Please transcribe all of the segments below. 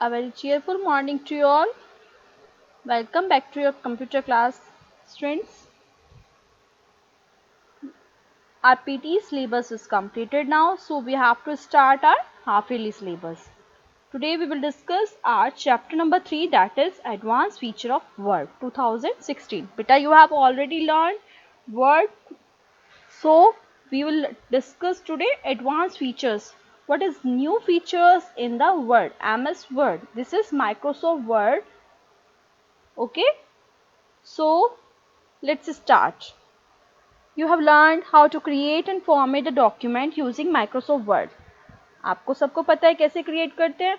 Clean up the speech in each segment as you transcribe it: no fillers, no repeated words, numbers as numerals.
A very cheerful morning to you all. Welcome back to your computer class, students. Our PT syllabus is completed now, so we have to start our half-yearly syllabus. Today we will discuss our chapter number 3, that is Advanced Feature of Word 2016. Beta, you have already learned Word, so we will discuss today advanced features. What is new features in the Word, MS Word? This is Microsoft Word. Okay. So let's start. You have learned how to create and format a document using Microsoft Word. आपको सबको पता है कैसे create करते हैं.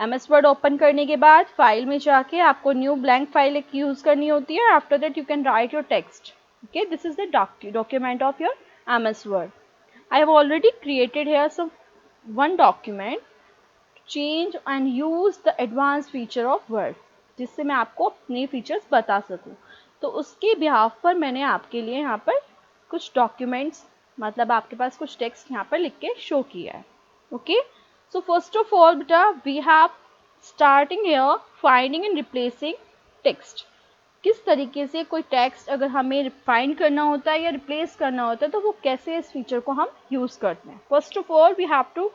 MS Word open करने के बाद फाइल में जाके आपको न्यू ब्लैंक फाइल एक यूज करनी होती है. After that you can write your text. Okay, this is the document of your MS Word. I have already created here some one document to change and use the advanced feature of Word, जिससे मैं आपको अपने features बता सकूं. तो उसके behalf पर मैंने आपके लिए यहाँ पर कुछ डॉक्यूमेंट्स मतलब आपके पास कुछ टेक्स्ट यहाँ पर लिख के शो किया है. Okay, so first of all बेटा we have starting here finding and replacing text. किस तरीके से कोई टेक्स्ट अगर हमें फाइंड करना होता है या रिप्लेस करना होता है तो वो कैसे इस फीचर को हम यूज करते हैं. First of all we have to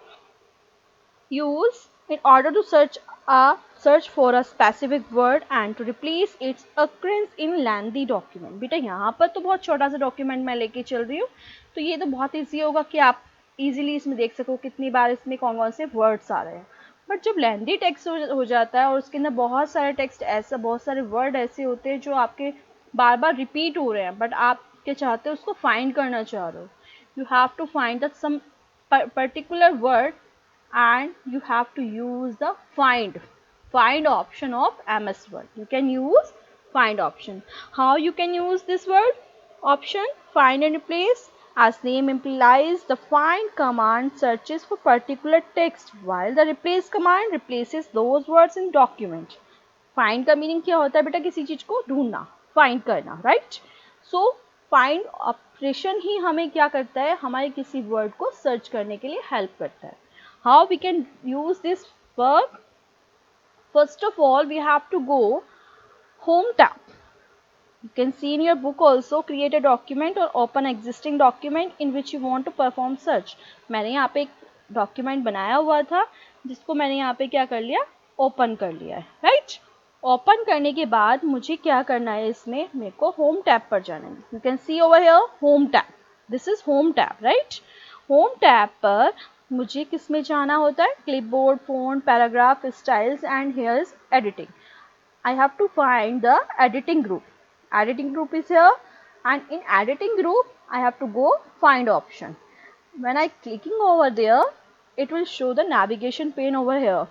use in order to search for a specific word and to replace its occurrence in lengthy document. बेटा यहाँ पर तो बहुत छोटा सा डॉक्यूमेंट मैं लेके चल रही हूँ, तो ये तो बहुत ईजी होगा कि आप इजीली इसमें देख सको कितनी बार इसमें कौन कौन से वर्ड्स आ रहे हैं. बट जब लेंदी टेक्स्ट हो जाता है और उसके अंदर बहुत सारे टेक्स्ट ऐसा बहुत सारे वर्ड ऐसे होते हैं जो आपके बार बार रिपीट हो रहे हैं, बट आप क्या चाहते हो उसको फाइंड करना चाह रहे हो. You have to find that some particular word and you have to use the find option of MS Word. You can use find option. How you can use this word option, find and replace? As name implies, the find command searches for particular text while the replace command replaces those words in document. Find का meaning क्या होता है बेटा? किसी चीज को ढूंढना, find करना, right? So find ऑपरेशन ही हमें क्या करता है, हमारे किसी वर्ड को सर्च करने के लिए हेल्प करता है. How we can use this work? First of all, we have to go home tab. You can see in your book also, create a document or open existing document in which you want to perform search. मैंने यहाँ पे एक document बनाया हुआ था जिसको मैंने यहाँ पे क्या कर लिया, ओपन कर लिया है, राइट. ओपन करने के बाद मुझे क्या करना है, इसमें मेरे को होम टैब पर जाना है. You can see over here home tab. This is home tab, right. Home tab पर मुझे किस में जाना होता है, clipboard, phone, paragraph, styles and here is editing. I have to find the editing group. Editing group is here, and in editing group I have to go find option. When I clicking over there, it will show the navigation pane over here.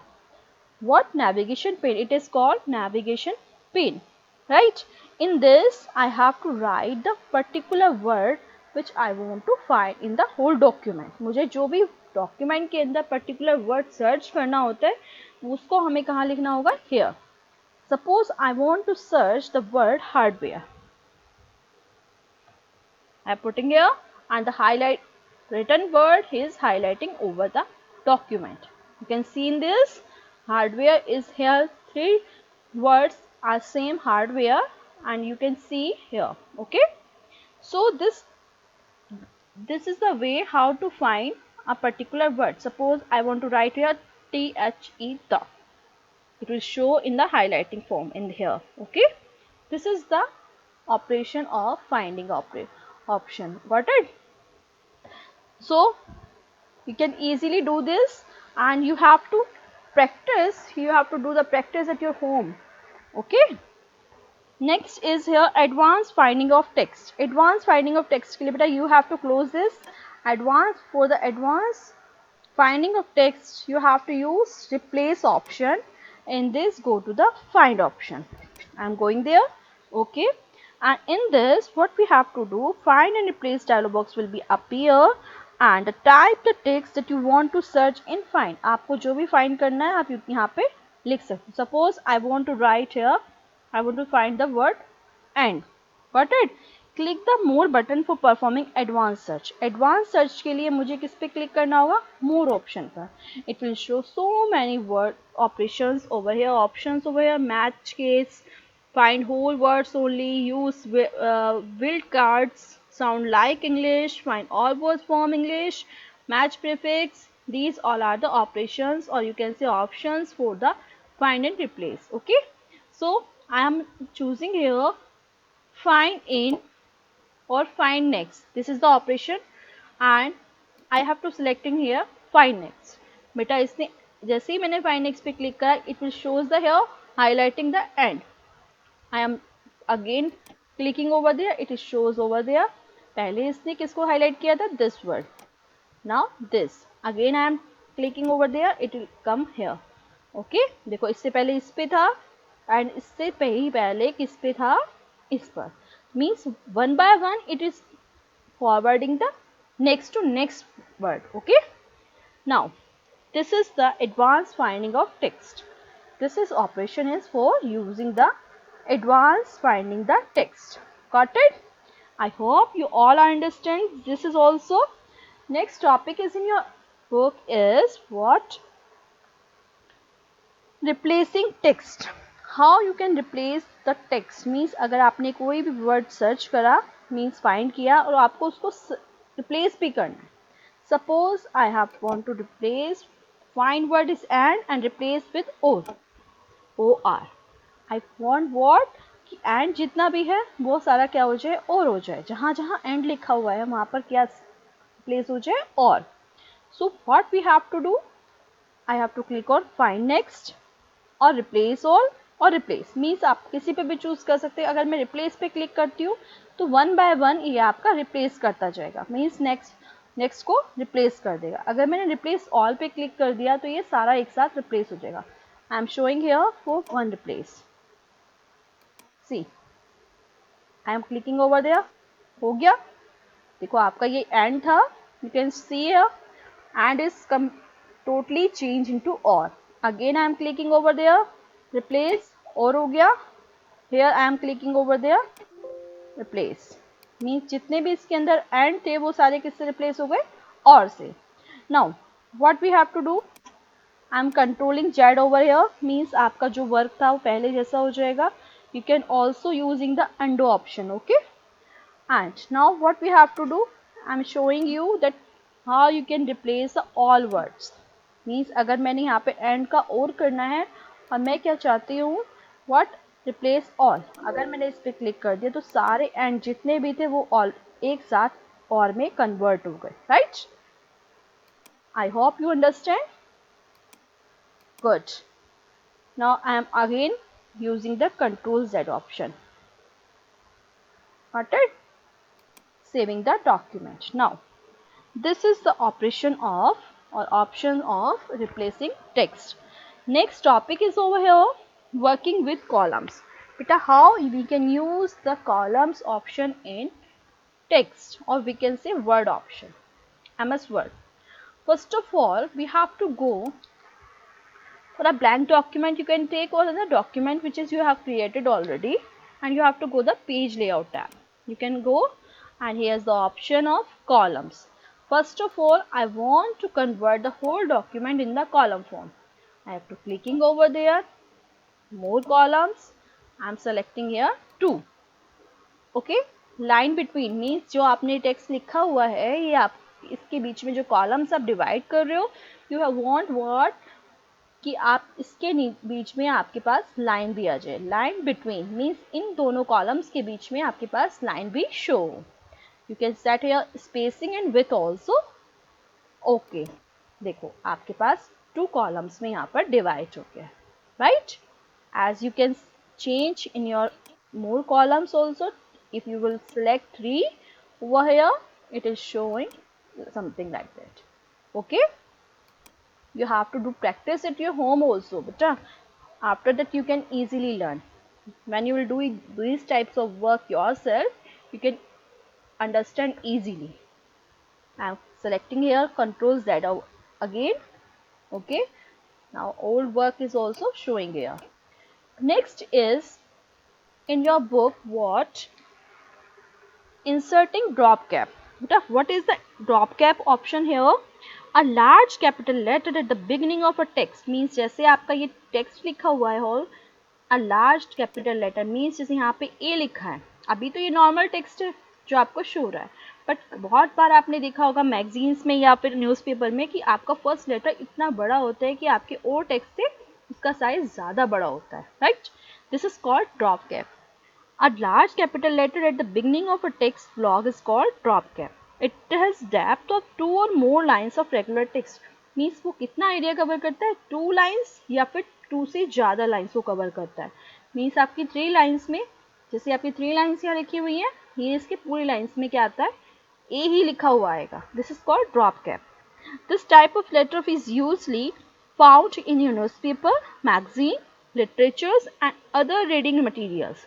What navigation pane? It is called navigation pane, right? In this I have to write the particular word which I want to find in the whole document. मुझे जो भी document के अंदर particular word search करना होता है उसको हमें कहाँ लिखना होगा, here. Suppose I want to search the word hardware. I am putting here, and the highlight written word is highlighting over the document. You can see in this hardware is here, 3 words are same hardware, and you can see here. Okay, so this is the way how to find a particular word. Suppose I want to write here the. It will show in the highlighting form in here. Okay, this is the operation of finding option. Got it? So you can easily do this, and you have to practice. You have to do the practice at your home. Okay, next is here advanced finding of text. Advanced finding of text के लिए बेटा you have to close this. Advanced, for the advanced finding of text you have to use replace option. In this, go to the find option. I am going there. Okay, and in this what we have to do, find and replace dialog box will be appear, and type the text that you want to search in find. आपको जो भी find करना है आप यहाँ पे लिख सकते. Suppose I want to write here, I want to find the word and. Got it? Click the more button for performing advance search. Advance search के लिए मुझे किस पे क्लिक करना होगा? मोर ऑप्शन पर। It will show so many word operations over here, options over here, match case, find whole words only, use wild cards, sound like English, find all words from English, match prefix. These all are the operations, or you can say options for the find and replace. Okay, so I am choosing here find in or find next. This is the operation and I have to selecting here find next. बेटा इसने जैसे ही मैंने find next पे click करा, it will shows the here highlighting the end. I am again clicking over there, it shows over there. पहले इसने किसको highlight किया था? This word. Now this. Again I am clicking over there, it will come here. Okay, देखो इससे पहले इस पे था and इससे पहले किस पे था? इस पर. Means one by one it is forwarding the next to next word. Okay, now this is the advanced finding of text. This is operation is for using the advanced finding the text. Got it? I hope you all understand. This is also next topic is in your book is what? Replacing text. How you can replace the text means अगर आपने कोई भी word search करा means find किया और आपको उसको replace भी करना है. Suppose I have want to replace find word is and replace with or. I want what कि and जितना भी है वो सारा क्या हो जाए? और हो जाए. जहाँ जहाँ and लिखा हुआ है वहाँ पर क्या place हो जाए? और. So what we have to do? I have to click on find next और replace all और replace means आप किसी पे भी चूज कर सकते हैं. अगर मैं replace पे क्लिक करती हूँ तो one by one ये आपका replace करता जाएगा means next को replace कर देगा. अगर मैंने replace all पे क्लिक कर दिया तो ये सारा एक साथ replace हो जाएगा. I am showing here for one replace. See, I am clicking over there. हो गया. देखो आपका ये and था. You can see here and is totally changed into or. Again I am clicking over there. Replace और हो गया. Here I am clicking over there. Replace means जितने भी इसके अंदर and थे वो सारे किससे replace हो गए? और से. Now what we have to do? I am controlling Z over here means आपका जो वर्क था वो पहले जैसा हो जाएगा. You can also using the undo option. Okay, and now what we have to do? I am showing you that how you can replace all words. Means अगर मैंने यहाँ पे end का और करना है और मैं क्या चाहती हूँ? What? Replace all. अगर मैंने इस पे क्लिक कर दिया तो सारे end जितने भी थे वो all एक साथ और में convert हो गए. Right? I hope you understand. Good. Now I am again using the Control Z option. Got it? Saving the document. Now this is the operation of or option of replacing text. Next topic is over here working with columns. Beta, how we can use the columns option in text or we can say word option. MS Word. First of all, we have to go for a blank document. You can take or the document which is you have created already and you have to go the page layout tab. You can go and here's the option of columns. First of all, I want to convert the whole document in the column form. I have to clicking over there, more columns. I am selecting here 2. Okay, line between means जो आपने text लिखा हुआ है ये आप इसके बीच में जो columns आप divide कर रहे हो, you have want what कि आप इसके बीच में आपके पास लाइन भी आ जाए. लाइन बिटवीन मीन्स इन दोनों कॉलम्स के बीच में आपके पास लाइन भी show. You can set here spacing and with also. Okay, देखो आपके पास 2 कॉलम्स में यहाँ पर डिवाइड हो गया. Right? As you can change in your more columns also. If you will select 3 over here, it is showing something like that. Okay, you have to do practice at your home also, but after that you can easily learn. When you will do these types of work yourself, you can understand easily. I am selecting here Control Z again. Okay, now old work is also showing here. Next is in your book what Inserting drop cap. What is the drop cap option here? A large capital letter at the beginning of a text means जैसे आपका ये text लिखा हुआ है और a large capital letter means जैसे यहाँ पे A लिखा है, अभी तो ये normal text है जो आपको शो हो रहा है, बट बहुत बार आपने देखा होगा मैगजीन्स में या फिर न्यूज़पेपर में कि आपका फर्स्ट लेटर इतना बड़ा होता है कि आपके और टेक्स्ट से उसका साइज ज़्यादा बड़ा होता है, right? This is called drop cap. A large capital letter at the beginning of a text block is called drop cap. It has depth of 2 or more lines of regular text. Means वो कितना area cover करता है? 2 lines या फिर 2 से ज़्यादा lines को cover करता है. मीन्स आपकी 3 लाइन्स में, जैसे आपकी 3 लाइन्स यहाँ लिखी हुई हैं, ये इसके पूरी लाइन्स में क्या आता है? ए ही लिखा हुआ आएगा. This is called drop cap. This type of letter is usually found in your newspaper, magazine, literatures and other reading materials.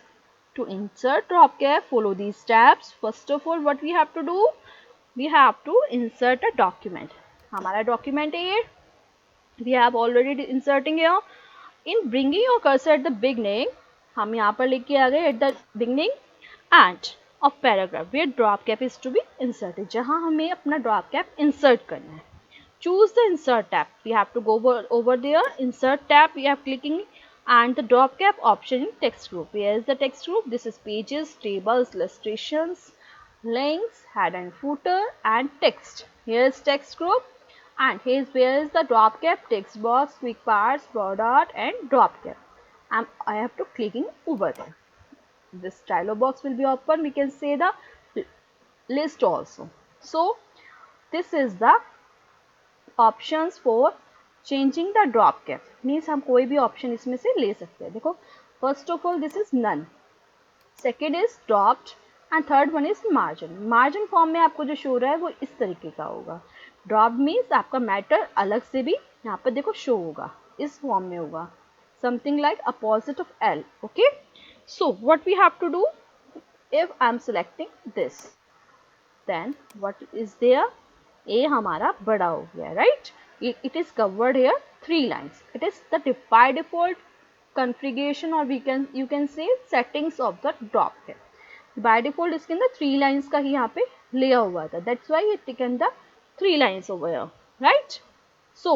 To insert drop cap, follow these steps. First of all, what we have to do? We have to insert a document. हमारा document है ये. We have already inserting here. In bringing your cursor at the beginning, हम यहाँ पर लिख के आ गए at the beginning and of paragraph where drop cap is to be inserted. जहाँ हमें अपना drop cap insert करना है. Choose the insert tab. We have to go over there. Insert tab. We have clicking and the drop cap option in text group. Where is the text group? This is pages, tables, illustrations, links, head and footer, and text. Here is text group, and here is where is the drop cap, text box, quick parts, border, and drop cap. And I have to clicking over there. This dialog box will be open. We can say the list also. So this is the options for changing the drop cap. Means हम कोई भी option इसमें से ले सकते हैं. देखो, first of all this is none, second is dropped and third one is margin. Margin form में आपको जो शो रहा है वो इस तरीके का होगा. ड्रॉप्ड मीन्स आपका मैटर अलग से भी यहाँ पर देखो शो होगा, इस फॉर्म में होगा, something like opposite of L. Okay, so what we have to do, if I am selecting this, then what is there, uh हमारा बड़ा हो गया, right? It is covered here 3 lines. It is the by default configuration or you can say settings of the drop cap. By default इसके अंदर 3 lines का ही यहाँ पे लिया हुआ था. That's why it taken the 3 lines over here, right? So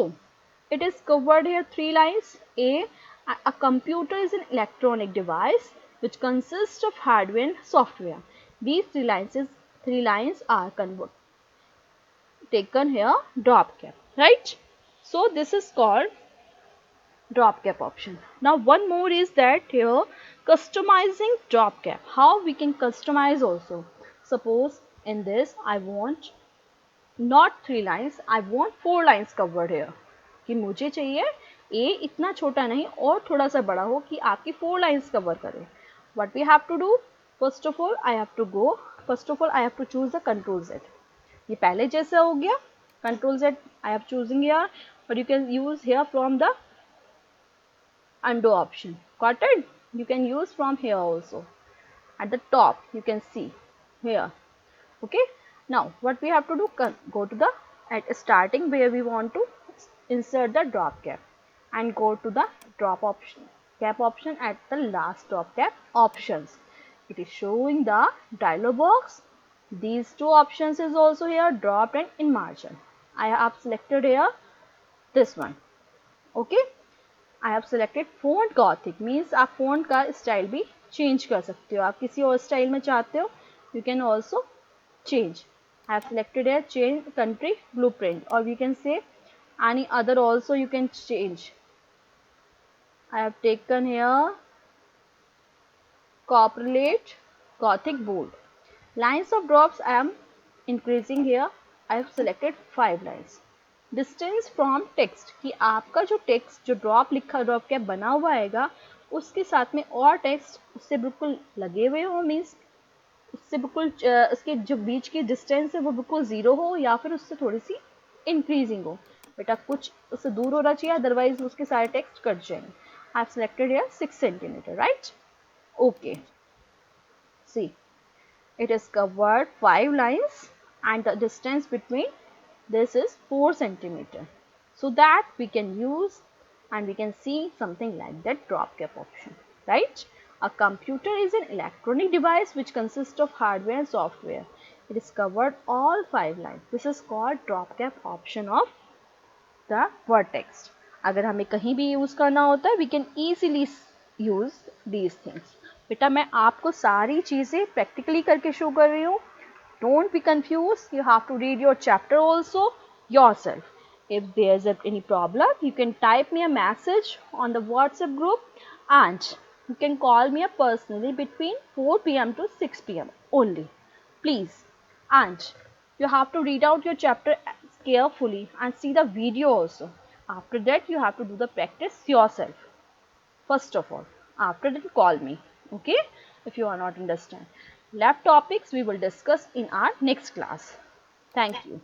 it is covered here 3 lines. A computer is an electronic device which consists of hardware and software. These 3 lines are taken here drop cap, right? So this is called drop cap option. Now one more is that here customizing drop cap. How we can customize also. Suppose in this I want not 3 lines, I want 4 lines covered here. कि मुझे चाहिए A इतना छोटा नहीं और थोड़ा सा बड़ा हो कि आपकी 4 lines cover करे. What we have to do? First of all I have to choose the Control Z. ये पहले जैसा हो गया, Control Z I have choosing here, but you can use here from the undo option. Got it? You can use from here also. At the top you can see here. Okay, now what we have to do, go to the at starting where we want to insert the drop cap and go to the drop option, cap option at the last drop cap options. It is showing the dialog box. These two options is also here, dropped and in margin. I have selected here this one. Okay, I have selected font Gothic, means आप font का style भी change कर सकते हो. आप किसी और style में चाहते हो, you can also change. I have selected here change country blueprint, or we can say any other also you can change. I have taken here corporate Gothic bold. Lines of drops I am increasing here. I have selected 5 lines. Distance from text, कि आपका जो text जो drop cap बना हुआ आएगा उसके साथ में और टेक्स्ट उससे बिल्कुल लगे हुए हो, मीन्स उससे बिल्कुल उसके जो बीच की डिस्टेंस है वो बिल्कुल 0 हो या फिर उससे थोड़ी सी इंक्रीजिंग हो. बेटा कुछ उससे दूर होना चाहिए, अदरवाइज उसके सारे टेक्स्ट कट जाएंगे. I have selected here 6 centimeter, right? Okay, see it is covered 5 lines and the distance between this is 4 centimeter, so that we can use and we can see something like that drop cap option, right? A computer is an electronic device which consists of hardware and software. It is covered all 5 lines. This is called drop cap option of the word text. अगर हमें कहीं भी use करना होता है we can easily use these things. बेटा मैं आपको सारी चीजें प्रैक्टिकली करके शो कर रही हूँ. Don't be confused. You have to read your chapter also yourself. If there's any problem, you can type me a message on the WhatsApp group and you can call me up personally between 4 p.m. to 6 p.m. only. Please. And you have to read out your chapter carefully and see the video also. After that, you have to do the practice yourself. First of all, after that, call me. Okay? If you are not understand. Left topics we will discuss in our next class. Thank you.